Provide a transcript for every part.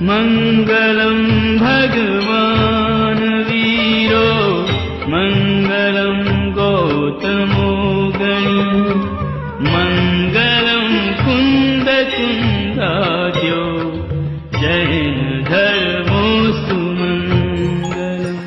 मङ्गलं भगवान् वीरो मङ्गलं गौतमो गणी मङ्गलं कुन्दकुन्दाद्यो जैन धर्मोऽस्तु मङ्गलम्।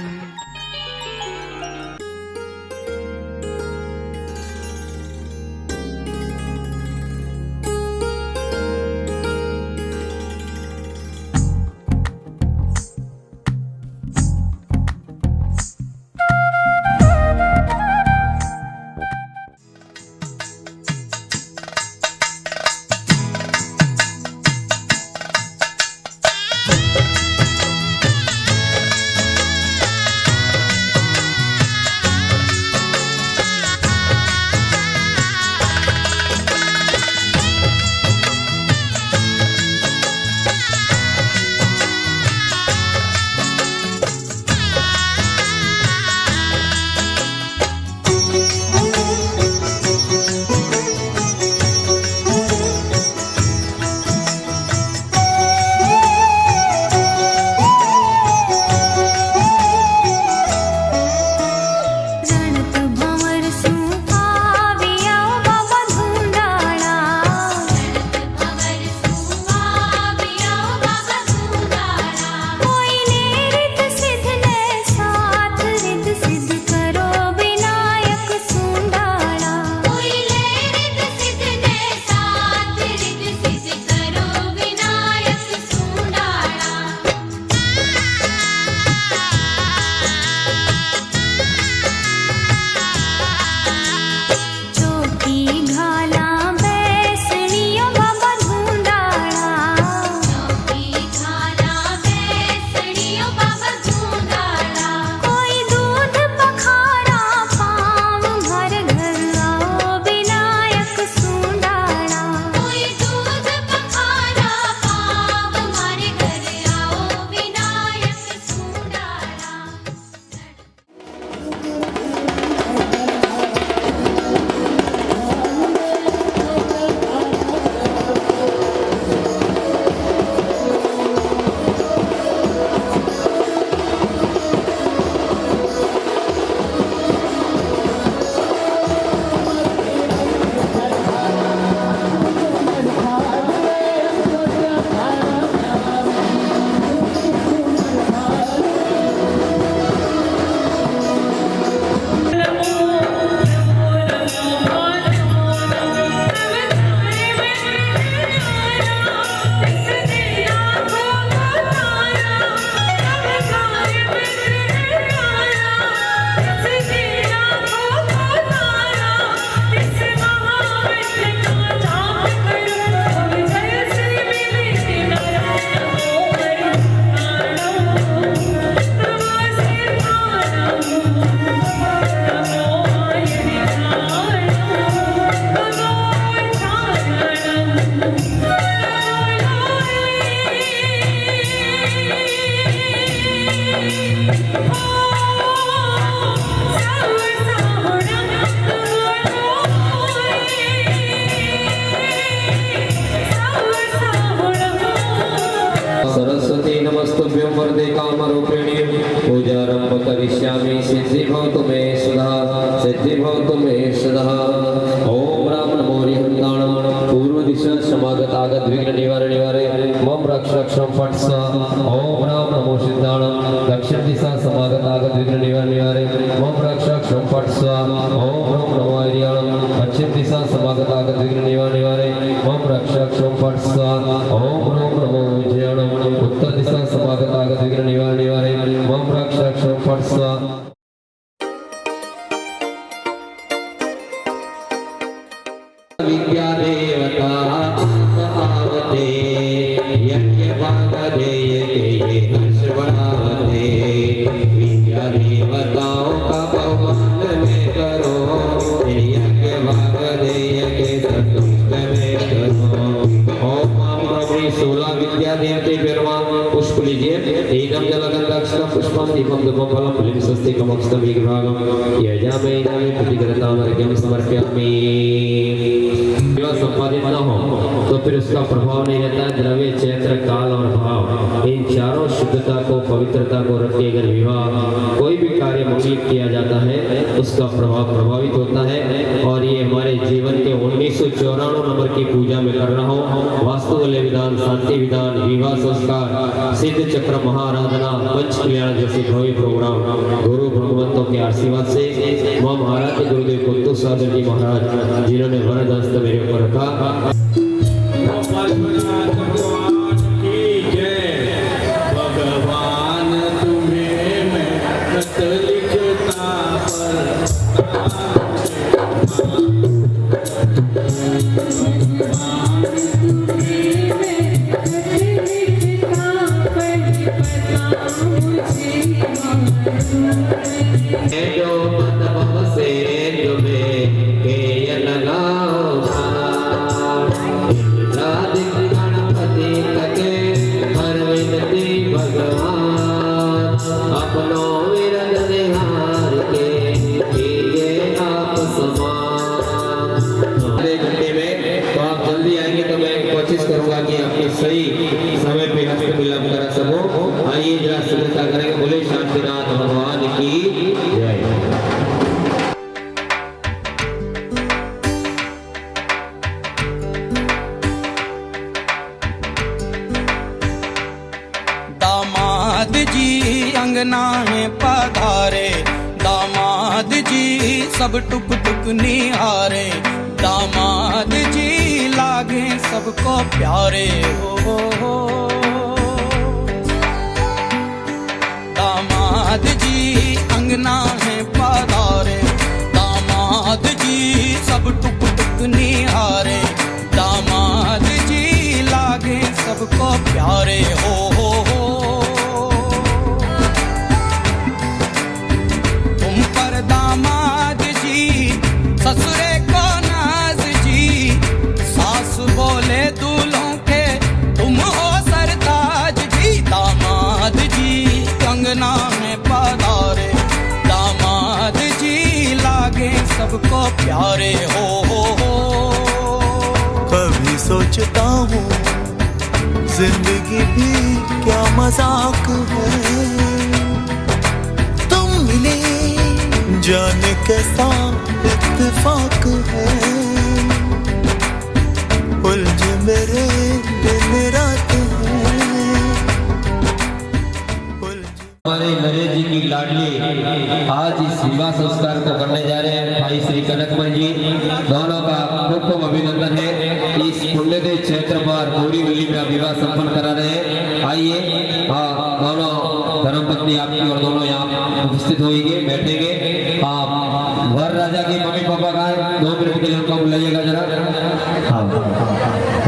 सरस्वती नमस्तुभ्यं वरदे कामरूपिणी पूजारंभ करिष्यामि सिद्धिर्भवतु मे सदा सिद्धिर्भवतु मे सदा। ओम राम नमो हरिहंताणं पूर्व दिशा समागतागत विघ्न निवारे मम रक्ष रक्षं फट् स्वाहा। ओम राम नमो सिद्धाणं दक्षिण दिशा समागतागत विघ्न निवारे मम रक्ष रक्षं फट् स्वाहा। ओम राम नमो हरिहंताणं पश्चिम दिशा समागतागत विघ्न निवारे मम रक्ष रक्षं फट् स्वाहा। ओम राम नमो विजयाणं उत्तर दिशा समागतागत विघ्न निवारे मम रक्ष रक्षं फट् स्वाहा। विद्या देवता आवते यज्ञ वागदेयते हर्षवणावते विद्या देवताओं का बहुमान में करो यज्ञ वागदेयते संतुष्ट में करो। ओम प्रभु 16 विद्या देवते पेरवान पुष्प लीजिए एकम जलगंधाक्षरम पुष्पम दीपम धूपम फलम फलिम स्वस्तिकम अक्षतम विग्रहम यजामे यजामे प्रतिगृहताम अर्घ्यम समर्पयामि। विवाह संपादित न हो तो फिर उसका प्रभाव नहीं रहता है। द्रव्य, क्षेत्र, काल और भाव, इन चारों शुद्धता को, पवित्रता को रख के अगर विवाह कोई भी कार्य मंगलिक किया जाता है उसका प्रभाव प्रभावित होता है। और ये हमारे जीवन के 1994 नंबर की पूजा में कर रहा हूँ। वास्तु वल्य विधान, शांति विधान, विवाह संस्कार, सिद्ध चक्र महाराधना, पंच कल्याण जैसे भव्य प्रोग्राम गुरु भगवंतों के आशीर्वाद से मां महाराज के गुरुदेव कुंतु सागर जी महाराज जिन्होंने वरद हस्त मेरे ऊपर रखा। भगवान तुम्हें मैं खत लिखता जो मतलब से तुम्हें के लगाओ गणपति तके हर विनती भगवान अपनो विरद निहार के कीजिए आप समान। अगले घंटे में तो आप जल्दी आएंगे तो मैं कोशिश करूंगा कि आपके सही समय पे हस्त मिलाप करा सको। आइए जरा शुभता करेंगे। बोले शांतिनाथ भगवान की जय। दामाद जी अंगना में पधारे, दामाद जी सब टुक टुक निहारे, दामाद जी लागे सबको प्यारे हो। दामाद जी अंगना में पधारे, दामाद जी सब टुक टुक निहारे, दामाद जी लागे सबको प्यारे हो। तुम पर दामाद जी ससुरे को नाज जी, सास बोले दूल्हों के तुम हो सरताज जी। दामाद जी अंगना में पधारे, दामाद जी लागे सबको प्यारे हो। कभी सोचता हूँ जिंदगी भी क्या मजाक है, तुम मिले जाने कैसा इत्तेफाक है, उलझे मेरे दिन रात है। हमारे नरेश जी की लाडली आज इस विवाह संस्कार को करने जा रहे हैं भाई श्री कनकमल जी, दोनों का खूब खूब अभिनंदन है। इस पुण्यदेव क्षेत्र पर पूरी मिली में विवाह संपन्न करा रहे हैं। आइए दोनों धर्मपत्नी आपकी और दोनों यहाँ उपस्थित होंगे, बैठेंगे। आप वर राजा के मम्मी पापा का 2 मिनट के लिए उनको बुलाइएगा जरा। हाँ,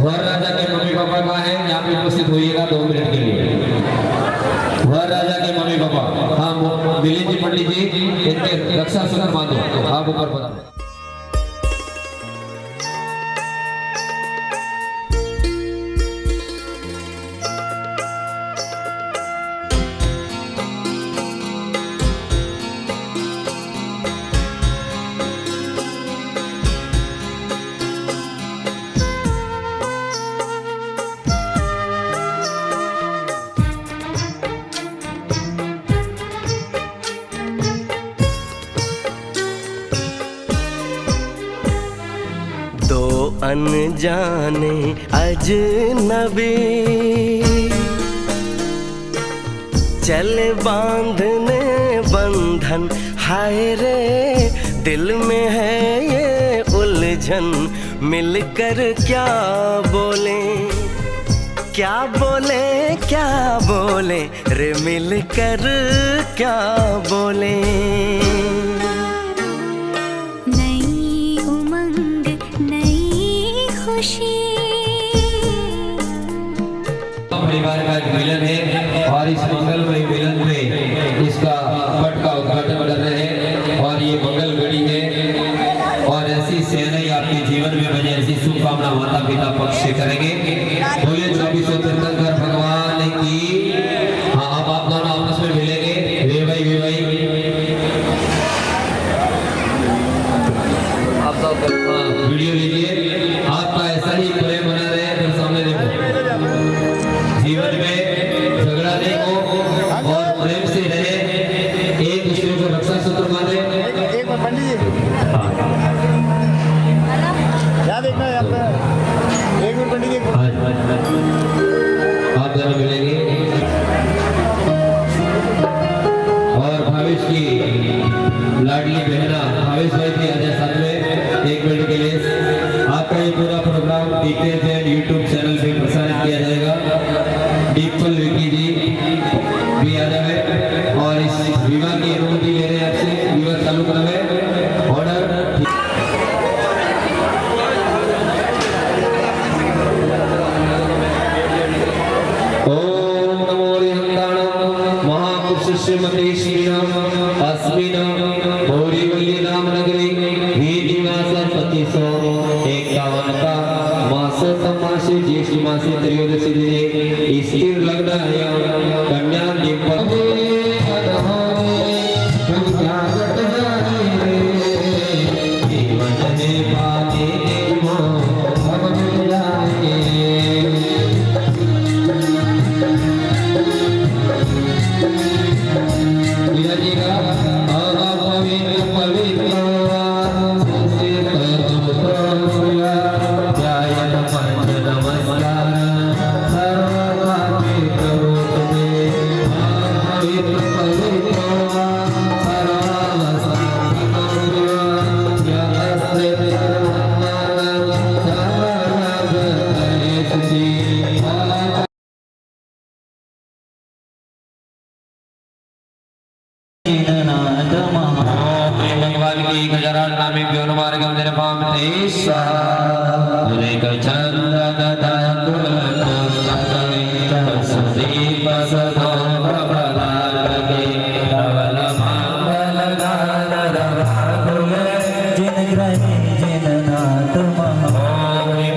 वर राजा के मम्मी पापा का है, यहाँ पे उपस्थित होइएगा 2 मिनट के लिए। वर राजा के मम्मी पापा, हाँ मिलिंद जी पंडित जी इनके रक्षा सूत्र बांधो, आप ऊपर पधारो। अनजाने अजनबी चले बांधने बंधन, हाय रे दिल में है ये उलझन, मिलकर क्या बोले क्या बोले क्या बोले रे, मिलकर क्या बोले। परिवार का एक मिलन है और इस मंगलमय मिलन में इसका पट का उद्घाटन कर रहे हैं और ये मंगल घड़ी है और ऐसी सेनाएं आपके जीवन में बने, ऐसी शुभकामना माता पिता पक्ष से करेंगे। बोले 2400 तीर्थंकर भगवान की। हाँ, अब आप दोनों आपस में मिलेंगे। वे भाई आप वीडियो लीजिए। आपका आप दोनों मिलेंगे और भावेश की लाडली बहना भावेश भाई भी आ जाए साथ में 1 मिनट के लिए। आपका ये पूरा प्रोग्राम DKZ यूट्यूब चैनल पे प्रसारित किया जाएगा। दीपल विकी जी भी आ जाए और इस विवाह की अनुमति ले रहे हैं आपसे, विवाह चालू करावे ऑर्डर। ओम नमो हरिहंताण महापुरुष श्रीमते श्रीराम अस्मिना भौरीवल्ली नाम नगरी वीदिवास पतिसो 51 का मासो तमासे ज्येष्ठ मासे त्रयोदशी दिने स्थिर लग्नाय कन्या दीपक भगवान की गजरान नामी व्योन मार्गम निर्भाम तेश अनेक चंद्र दाकुल सुदीप सदो प्रभलागे प्रबल मंगल गान रघुकुल जिन ग्रहे जिन नाथ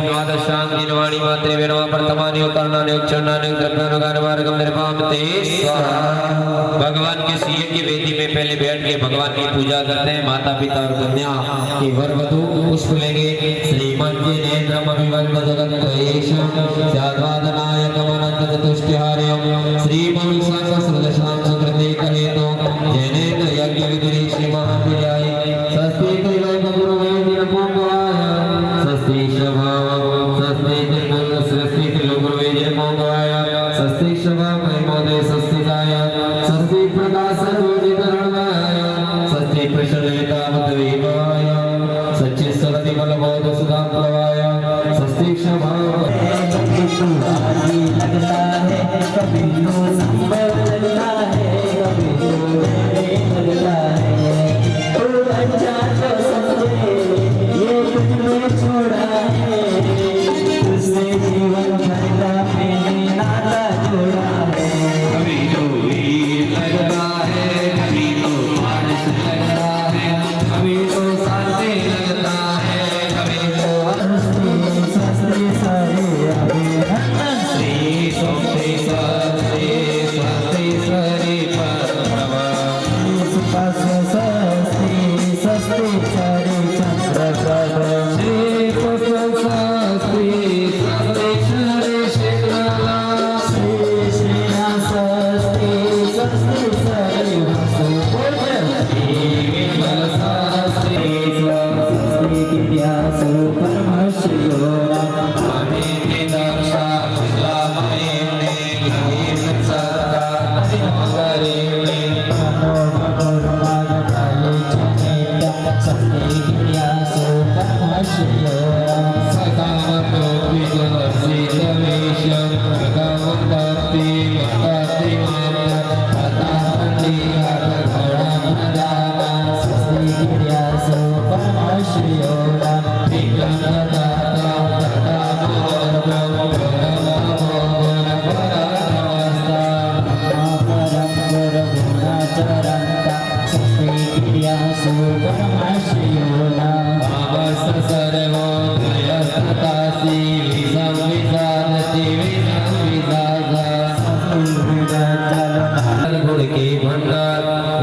द्वादशांग दिनवाणी मात्रे वेणवा वर्तमानी उतरनानि उच्चारणानि द्रव्यानुगान मार्गम निर्भाम तेश। भगवान के सीए की वेदी में पहले बैठ के भगवान की पूजा करते हैं। माता पिता और कन्या की वर वधु पुष्प लेंगे। श्रीमन जी नेत्रम अभिवंद जगत ऐशम साधवादनायक अनंत चतुष्टहार्यम श्रीमन सहस्रदशाम सुकृते करेतो जैनेन्द्र यज्ञ विदुरी श्रीमान विजय स्वस्ति त्रैलोक गुरुवे निरपोपवाय स्वस्ति शभाव स्वस्ति त्रिपुर स्वस्ति त्रिलोक गुरुवे निरपोपवाय स्वस्ति शभाव महिमोदय स्वस्ति दाय स्वस्ति प्रकाश ज्योतिधरणवाय स्वस्ति प्रसन्नता मधुवीवाय सच्चित सत्य बलबोध सुधा प्रवाय स्वस्ति शभाव लगता है कभी तो संभव लगता है कभी तो लगता है तो अनजान तो समझे ये कुछ में छोड़ा है उसने जीवन भरता मैंने नाता जोड़ा है कभी तो लगता है कभी तो बारिश लगता है कभी तो शांति लगता है कभी तो सस्ते सारे श्री सस्ते सस्ते सस्ते सरे परवा सस्ते सस्ते सरे चंद्र श्री सस्ते सस्ते सरे शेखला श्री श्रीना सस्ते सस्ते सरे विद्या परमश्रियो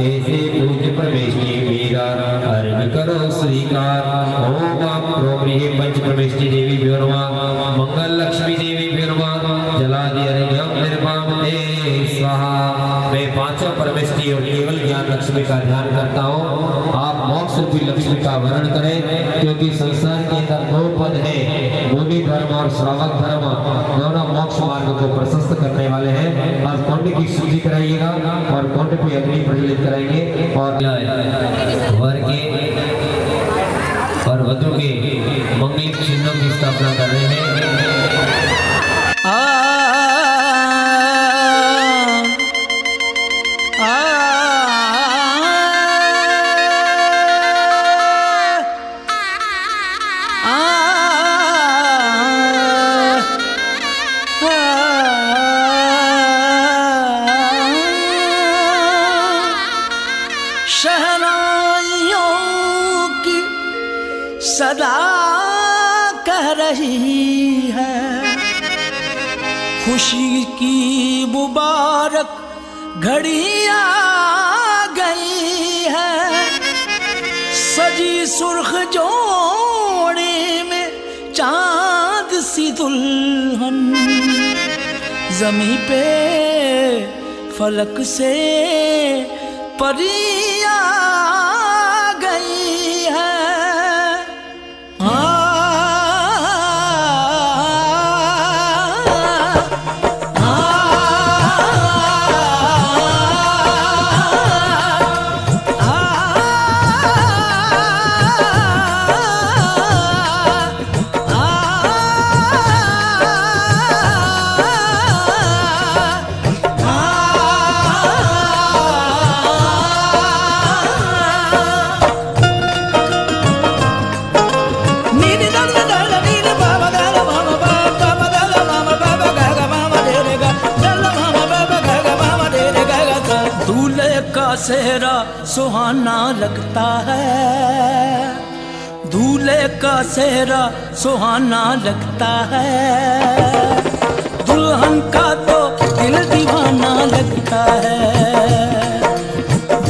ऐसे पूज्य प्रवेश की वीरा अर्घ करो श्रीकार। ओम आप प्रोग्रह पंच प्रवेश की देवी भैरवा मंगल लक्ष्मी देवी भैरवा जलादि अर्घ्यम निर्वाम ते स्वाहा। मैं पांचों परमेश की और केवल ज्ञान लक्ष्मी का ध्यान करता हूँ। आप मोक्ष रूपी लक्ष्मी का वर्ण करें, क्योंकि संसार के अंदर दो पद है, मुनि धर्म और श्रावक धर्म, दोनों मोक्ष मार्ग को प्रशस्त करने वाले हैं। और कुंड की शुद्धि कराइएगा और कुंड पे अग्नि प्रज्वलित कराएंगे और वर के और वधु के मंगलिक चिन्हों की स्थापना कर रहे हैं। आ आ शहनाइयों की सदा कह रही है, खुशी की मुबारक घड़ी आ गई है, सजी सुर्ख जोड़े में चांद सी दुल्हन, जमी पे फलक से परी आ गई है। सेहरा सुहाना लगता है, दूल्हे का सेहरा सुहाना लगता है, दुल्हन का तो दिल दीवाना लगता है,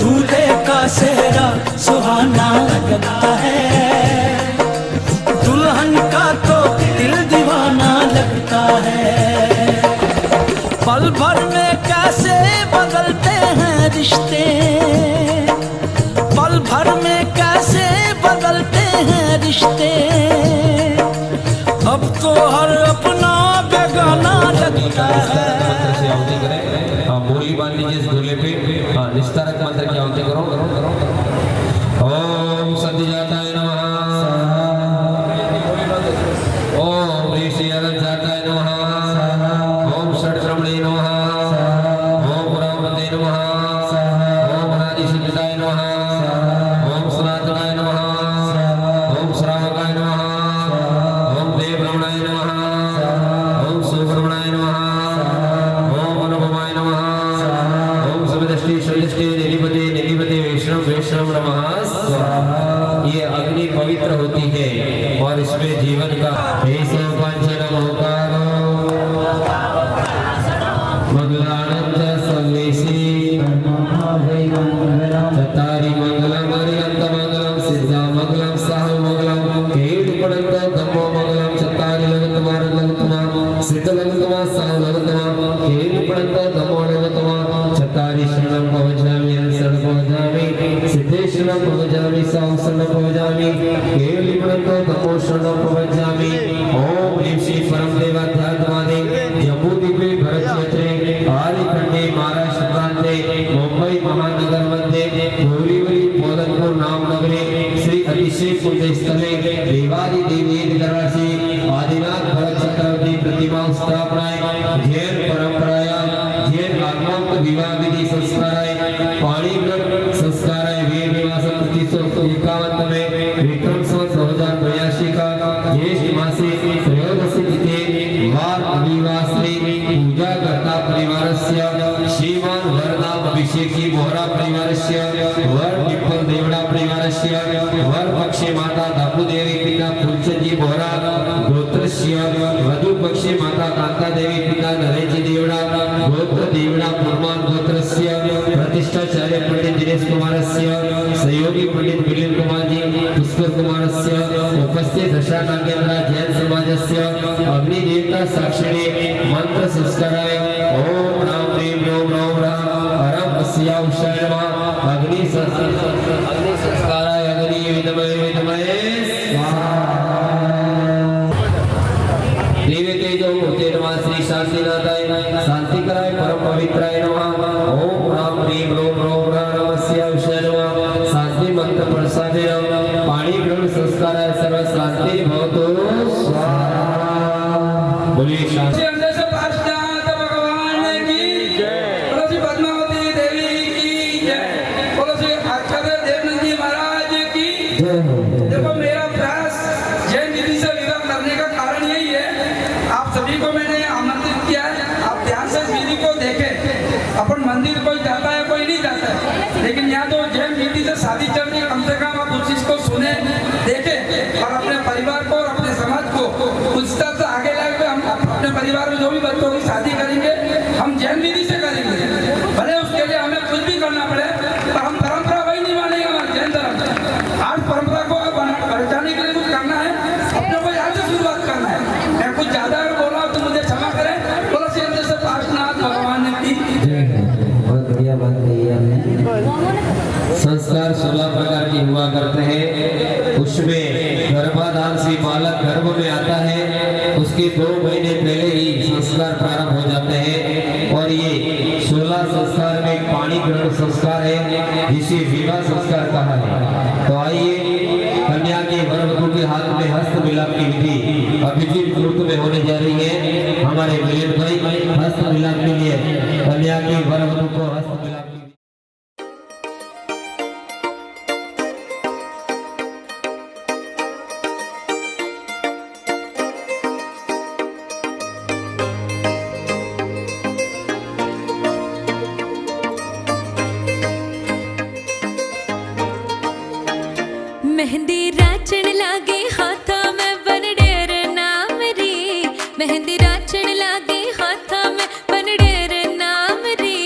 दूल्हे का सेहरा सुहाना लगता है, दुल्हन का तो दिल दीवाना लगता है। पल भर में कैसे बदलते हैं रिश्ते, पल भर में कैसे बदलते हैं रिश्ते, अब तो हर अपना बेगाना लगता है। बोली बांध लीजिए इस दूल्हे पे। निस्तारक मंत्र की आहुति करो। ओम सद्योजाताय नमः, ओम ऋषि अनंताय नमः, ओम षट्ब्रह्मणे नमः, ओम पुराणपते नमः, ओम अनादिसिद्धाय नमः, ओम सनातनाय नमः, ओम श्रावकाय नमः, ओम देवब्रह्मणाय नमः, ओम सुब्रह्मणाय नमः, ओम अनुपमाय नमः, ओम समदृष्टि समदृष्टि निधिपते निधिपते वैष्णव वैष्णव नमः स्वाहा। ये अग्नि पवित्र होती है और इसमें जीवन का चतारी मंगलम अरिहंत मंगलम सिद्धा मंगलम साहु मंगलम हेड पड़ंत धम्मो मंगलम चतारी लगतमा लगतमा सिद्ध लगतमा साहु लगतमा हेड पड़ंत धम्मो लगतमा चतारी शरणं भवजामि शरणं भवजामि सिद्धेश्वरं भवजामि साहु शरणं भवजामि हेड पड़ंत धम्मो शरणं भवजामि। ओम ह्रीं श्री परम देवाध्यात्मादे जम्बूद्वीपे भरतक्षेत्रे आदिखंडे महाराष्ट्र प्रांते मुंबई महानगर मध्ये गौरीवली पोलनपुर नाम नगरे श्री अतिशय पुण्य स्थले देवादि देवी दरबारसी आदिनाथ भरत चक्रवर्ती प्रतिमा स्थापनाय जैन परंपराय जैन आगमक विवाह विधि संस्काराय पाणिग्रहण संस्काराय वेद निवास 351 में विक्रम संवत 2082 का ज्येष्ठ मासे त्रयोदशी तिथि वार अभिवासरी पूजा करता परिवारस्य श्रीमान वरनाम अभिषेकी बोहरा परिवारस्य वर पिप्पल देवड़ा परिवारस्य वर पक्षे माता दापुदेवी पिता फुलचंदी बोहरा गोत्रस्य वधु पक्षे माता कांता देवी पिता नरेंद्र देवड़ा गोत्र देवड़ा पुरमान गोत्रस्य प्रतिष्ठाचार्य पंडित दिनेश कुमारस्य सहयोगी पंडित विलिन कुमार जी पुष्कर कुमारस्य उपस्थित दशा नागेंद्र जैन समाजस्य अग्नि देवता साक्षिणे मंत्र संस्काराय ओम राम ह्रीं ओम राम राम हरम अस्याउषाय नमः अग्नि संस्काराय मूर्ते नमः श्री शांतिनाथाय शांतिकराय परम पवित्राय नमः ओम राम ह्रीम रोम रोम नमस्या विषय नमः शांति मंत्र प्रसादे पाणी ग्रहण संस्काराय सर्व शांति भवतु स्वाहा। बोलिए शांति देखो मेरा प्रयास जैन विधि से विवाह करने का कारण यही है, आप सभी को मैंने आमंत्रित किया है, आप ध्यान से इस विधि को देखें। अपन मंदिर कोई जाता है कोई नहीं जाता है, लेकिन यहाँ तो जैन विधि से शादी चल रही है, कम से कम आप उस चीज को सुने देखें और अपने परिवार को और अपने समाज को उस तरह से आगे लाए। हम अपने परिवार में जो भी बच्चों की शादी करेंगे हम जैन विधि से करेंगे, भले उसके लिए हमें कुछ भी करना पड़े, पर हम परंपरा वही नहीं मानेंगे हमारे जैन धर्म से। आज परंपरा को बचाने के लिए कुछ करना है, अपने को यहाँ से शुरुआत करना है। मैं कुछ ज्यादा अगर बोला तो मुझे क्षमा करें। बोलो श्री अंदर से पार्श्वनाथ भगवान की बहुत बढ़िया बात कही आपने। संस्कार 16 प्रकार के हुआ करते हैं, उसमें गर्भाधान से बालक गर्भ में आता है, उसके 2 महीने पहले ही संस्कार प्रारंभ हो जाते हैं। और ये 16 संस्कार में पाणी ग्रहण संस्कार है, जिसे विवाह संस्कार कहा है। तो आइए कन्या के वरवधु के हाथ में हस्त मिलाप की विधि अभिजीत मुहूर्त में होने जा रही है। हमारे मिलियन भाई हस्त मिलाप के लिए कन्या के वरवधु को हस्त मिलाप की मेहंदी राचण लागे हाथा में बनडेर नाम रे, मेहंदी राचण लागे हाथा में बनडेर नाम रे।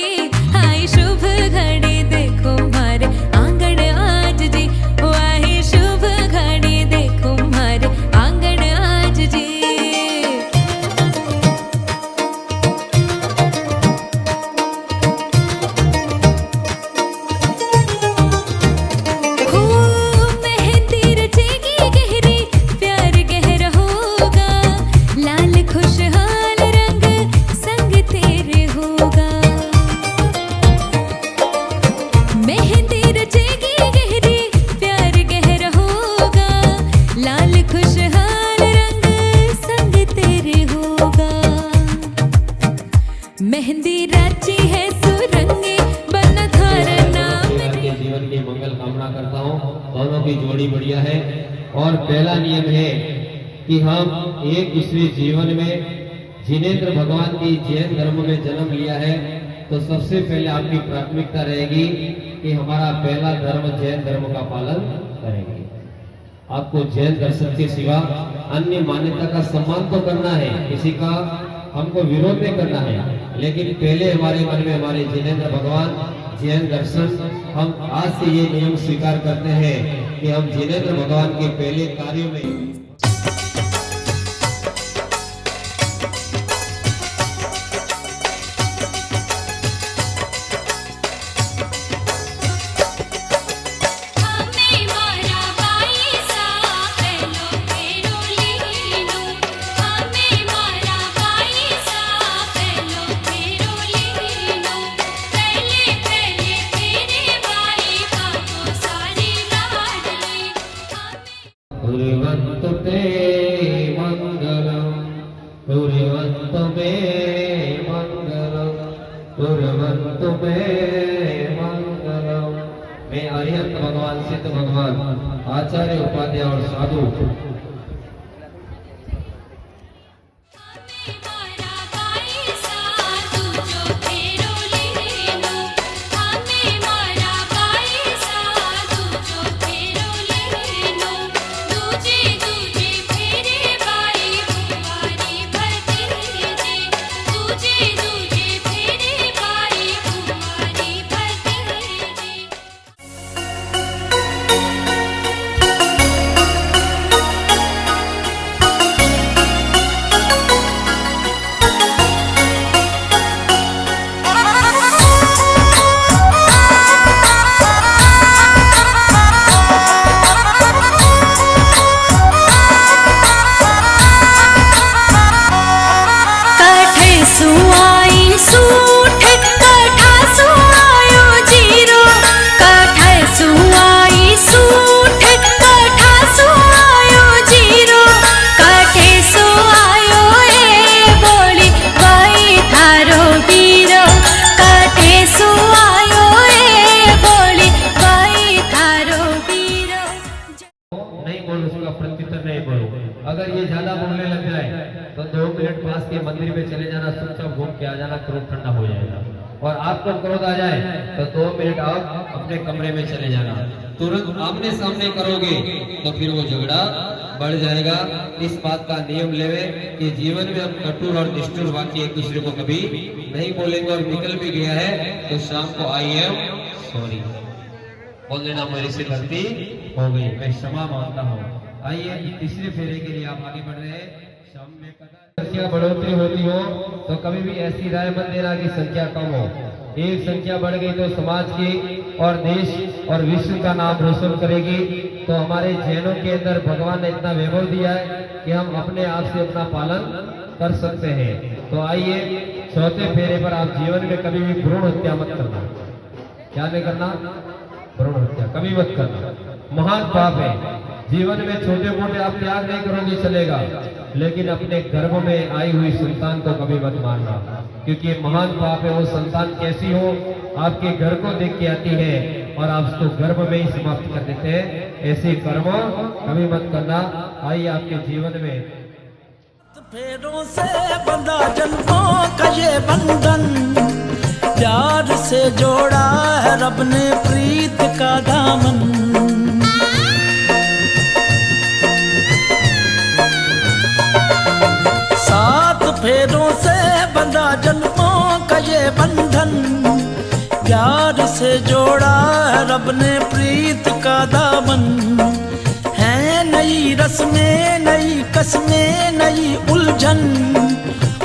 आई शुभ घड़ी देखो मारे आंगन आज जी, ओ आई शुभ घड़ी देखो मारे आंगन आज जी। मेहंदी राची है सुरंगे बना थारा नाम। के जीवन की मंगल कामना करता हूँ, दोनों की जोड़ी बढ़िया है। और पहला नियम है कि हम एक दूसरे जीवन में जिनेंद्र भगवान की जैन धर्म में जन्म लिया है, तो सबसे पहले आपकी प्राथमिकता रहेगी कि हमारा पहला धर्म जैन धर्म का पालन करेंगे। आपको जैन दर्शन के सिवा अन्य मान्यता का सम्मान तो करना है, किसी का हमको विरोध नहीं करना है, लेकिन पहले हमारे मन में हमारे जिनेंद्र भगवान जैन दर्शन। हम आज से ये नियम स्वीकार करते हैं कि हम जिनेंद्र भगवान के पहले कार्यों में मैं अरिहंत भगवान सिद्ध भगवान आचार्य उपाध्याय और साधु सुआई सूठ कठा सुआयो जीरो कठा सुआई सूठ कठा सुआयो जीरो कठे सुआयो ए बोली भाई थारो बीरो कठे सुआयो ए बोली भाई थारो बीरो। नहीं बोलो, उसका प्रत्युत्तर नहीं बोलो। अगर ये ज्यादा बोलने लग जाए तो 2 मिनट पास के मंदिर में चले जाना, चुपचाप घूम के आ जाना, क्रोध ठंडा हो जाएगा। और आपको क्रोध आ जाए तो 2 मिनट आप अपने कमरे में चले जाना। तुरंत आमने सामने करोगे तो फिर वो झगड़ा बढ़ जाएगा। इस बात का नियम लेवे कि जीवन में हम कटुर और निष्ठुर वाक्य एक दूसरे को कभी नहीं बोलेंगे। और निकल भी गया है तो शाम को आई एम सॉरी बोल देना, मेरी से गलती हो गई, मैं क्षमा मांगता हूँ। आइए तीसरे फेरे के लिए आप आगे बढ़ रहे हैं। शाम में संख्या बढ़ोतरी होती हो तो कभी भी ऐसी राय मत देना कि संख्या कम हो। एक संख्या बढ़ गई तो समाज की और देश और विश्व का नाम रोशन करेगी। तो हमारे जैनों के अंदर भगवान ने इतना वैभव दिया है कि हम अपने आप से अपना पालन कर सकते हैं। तो आइए चौथे फेरे पर आप जीवन में कभी भी भ्रूण हत्या मत करना। क्या नहीं करना? भ्रूण हत्या कभी मत करना, महान पाप है। जीवन में छोटे मोटे आप त्याग नहीं करोगे चलेगा, लेकिन अपने गर्भ में आई हुई संतान को कभी मत मारना, क्योंकि महान पाप है। वो संतान कैसी हो, आपके घर को देख के आती है और आप उसको गर्भ में ही समाप्त कर देते हैं। ऐसे कर्म कभी मत करना। आइए आपके जीवन में फेरों से बंधा जन्मों का ये बंधन, प्यार से जोड़ा है रब ने प्रीत का दामन। सात फेरों से बंधा जन्मों का ये बंधन, प्यार से जोड़ा है रब ने प्रीत का दामन। है नई रस्में नई कस्में नई उलझन,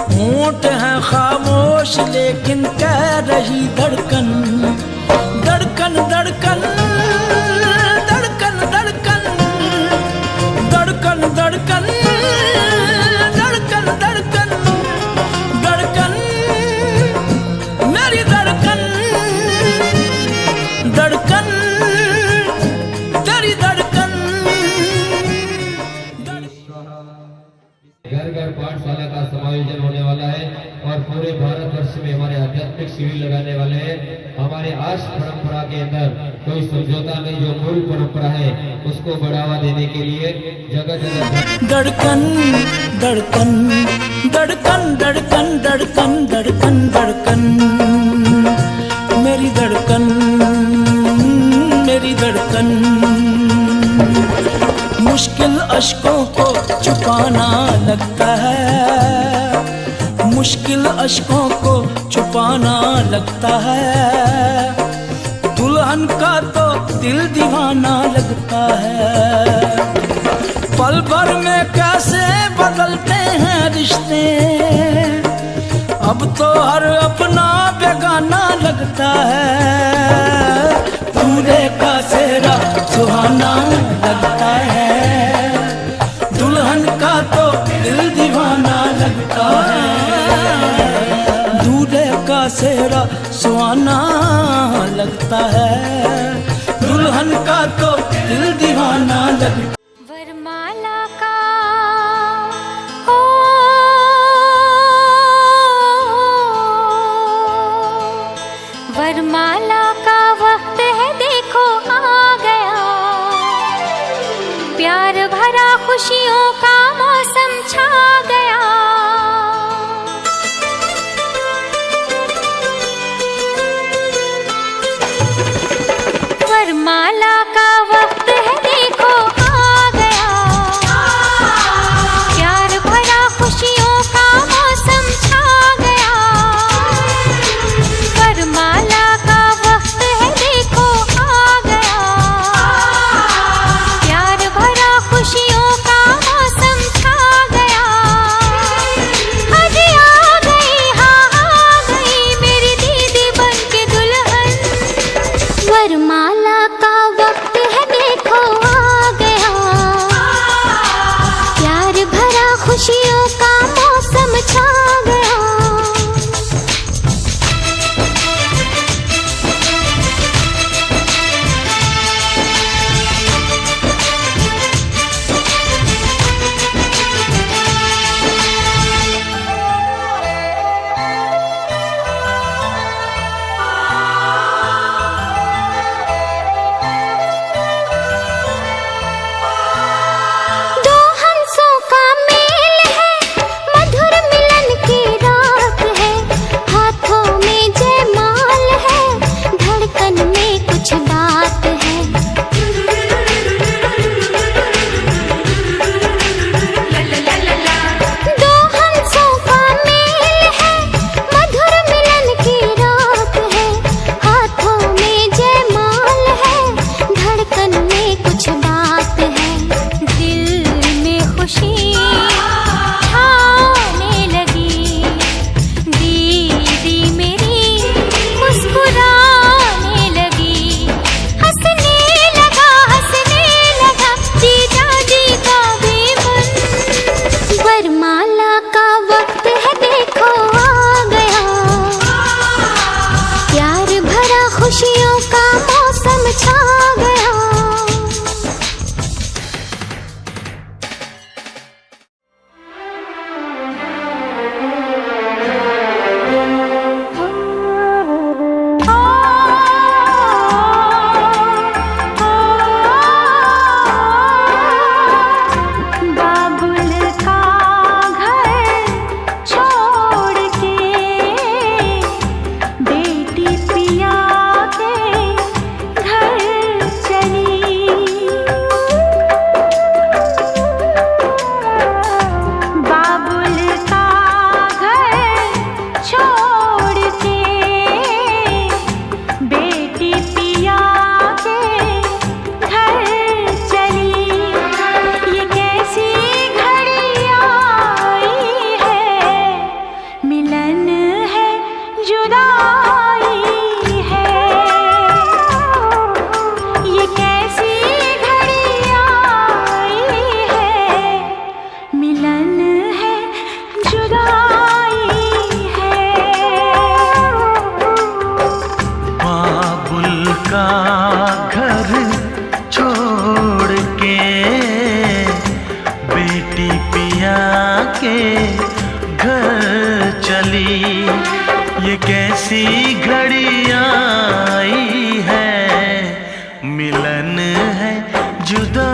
होंठ है खामोश लेकिन कह रही धड़कन। धड़कन धड़कन धड़कन धड़कन धड़कन धड़कन धड़कन धड़कन धड़कन मेरी धड़कन धड़कन तेरी धड़कन। घर घर पाठशाला का समायोजन होने वाला है और पूरे भारतवर्ष में हमारे आध्यात्मिक शिविर लगाने वाले हैं। हमारे आर्ष परंपरा के अंदर कोई समझौता नहीं, जो मूल परंपरा है उसको बढ़ावा देने के लिए जगह जगह धड़कन धड़कन धड़कन धड़कन धड़कन धड़कन धड़कन मेरी धड़कन मेरी धड़कन। मुश्किल अश्कों को छुपाना लगता है, मुश्किल अश्कों को छुपाना लगता है। दुल्हन का तो दिल दीवाना लगता है। पल भर में कैसे बदलते हैं रिश्ते, अब तो हर अपना बेगाना लगता है। दूल्हे का सेहरा सुहाना लगता है, दुल्हन का तो दिल दीवाना लगता है। दूल्हे का सेहरा सुहाना लगता है, दुल्हन का तो दिल दीवाना लगता है। वरमाला का ओ वरमाला का वक्त है देखो आ गया, प्यार भरा खुशियों का मौसम छा गया। वरमाला का वक्त है देखो आ गया, प्यार भरा खुशियों का मौसम छा गया। वरमाला का वक्त मिलन है जुदाई है, ये कैसी घड़ी आई है, मिलन है जुदाई है। बाबुल का घर छोड़ के बेटी पिया के घर चली, ये कैसी घड़ी आई है, मिलन है जुदा